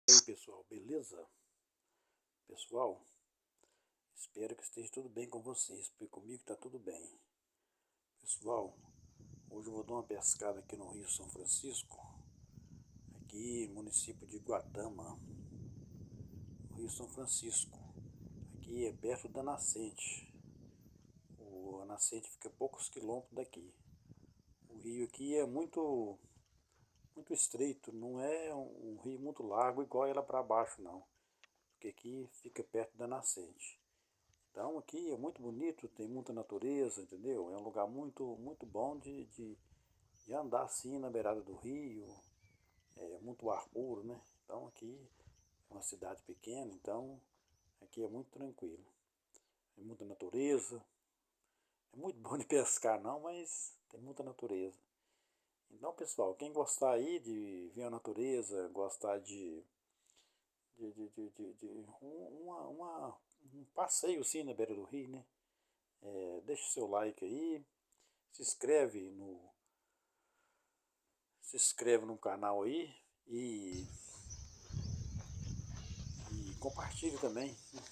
E aí pessoal, beleza? Pessoal, espero que esteja tudo bem com vocês, porque comigo está tudo bem. Pessoal, hoje eu vou dar uma pescada aqui no Rio São Francisco, aqui município de Guatama, no Rio São Francisco. Aqui é perto da nascente. A nascente fica a poucos quilômetros daqui. O rio aqui é muito estreito, não é um rio muito largo igual ela para baixo não, porque aqui fica perto da nascente. Então aqui é muito bonito, tem muita natureza, entendeu? É um lugar muito bom de andar assim na beirada do rio, é muito ar puro, né? Então aqui é uma cidade pequena, então aqui é muito tranquilo. Tem muita natureza, é muito bom de pescar não, mas tem muita natureza. Então pessoal, quem gostar aí de ver a natureza, gostar de um passeio assim na beira do rio, né? Deixa o seu like aí, se inscreve no, se inscreve no canal aí e compartilhe também, né?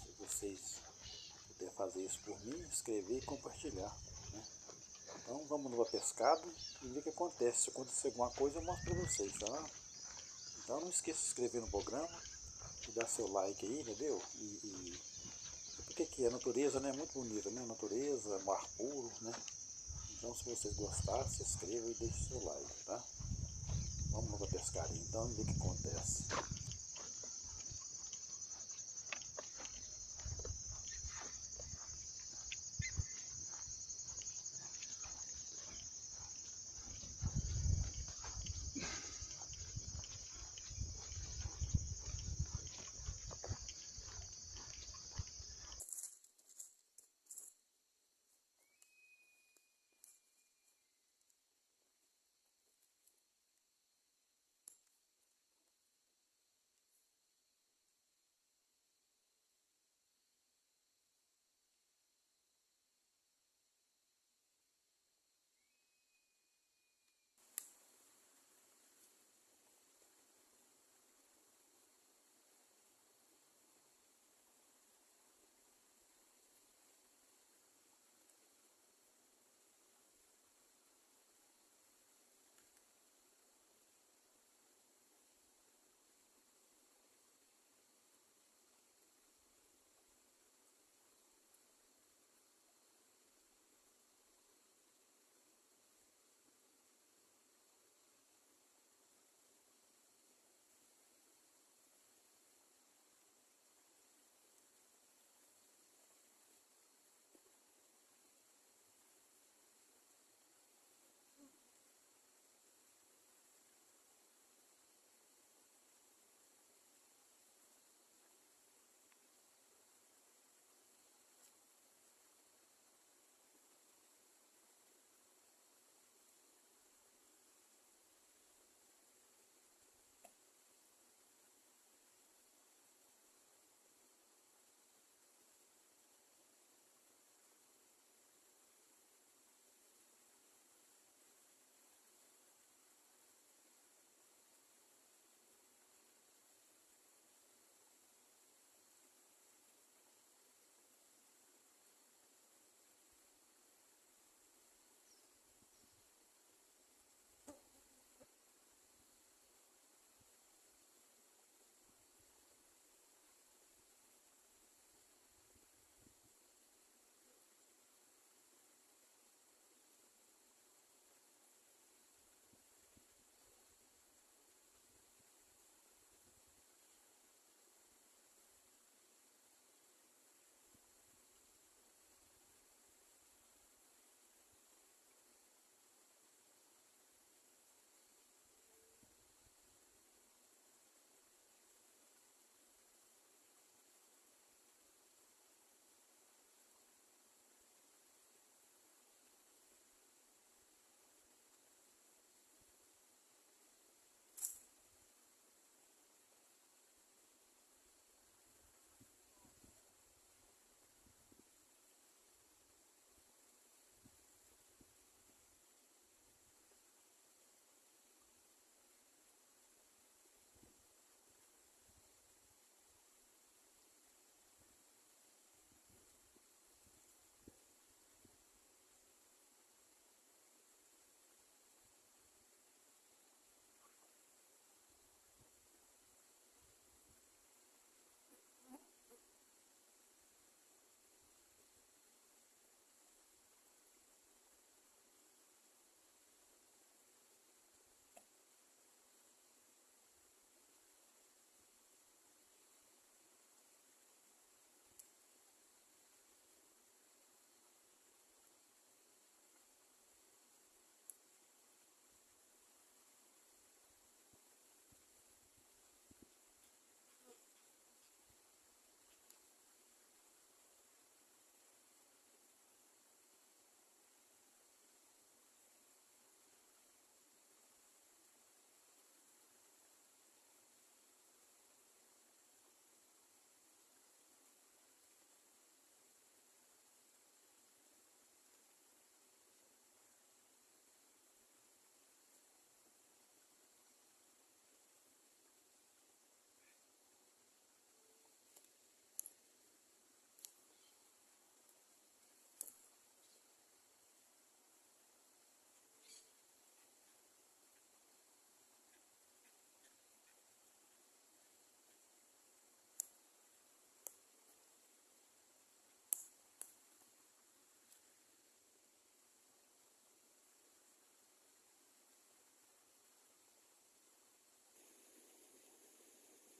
Se vocês puderem fazer isso por mim, inscrever e compartilhar, né? Então vamos numa pescada e ver o que acontece. Se acontecer alguma coisa eu mostro para vocês, tá? Então não esqueça de se inscrever no programa e dar seu like aí, entendeu? Porque aqui a natureza, né, é muito bonita, né? A natureza, mar puro, né? Então se vocês gostarem, se inscreva e deixe seu like, tá? Vamos numa pescaria então e ver o que acontece.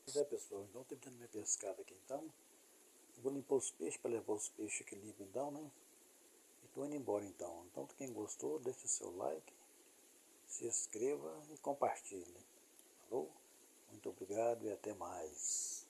Pois é, pessoal, então terminando minha pescada aqui então. Eu vou limpar os peixes para levar os peixes aqui limpo então, né? E tô indo embora então. Então quem gostou, deixe o seu like, se inscreva e compartilhe. Falou? Muito obrigado e até mais.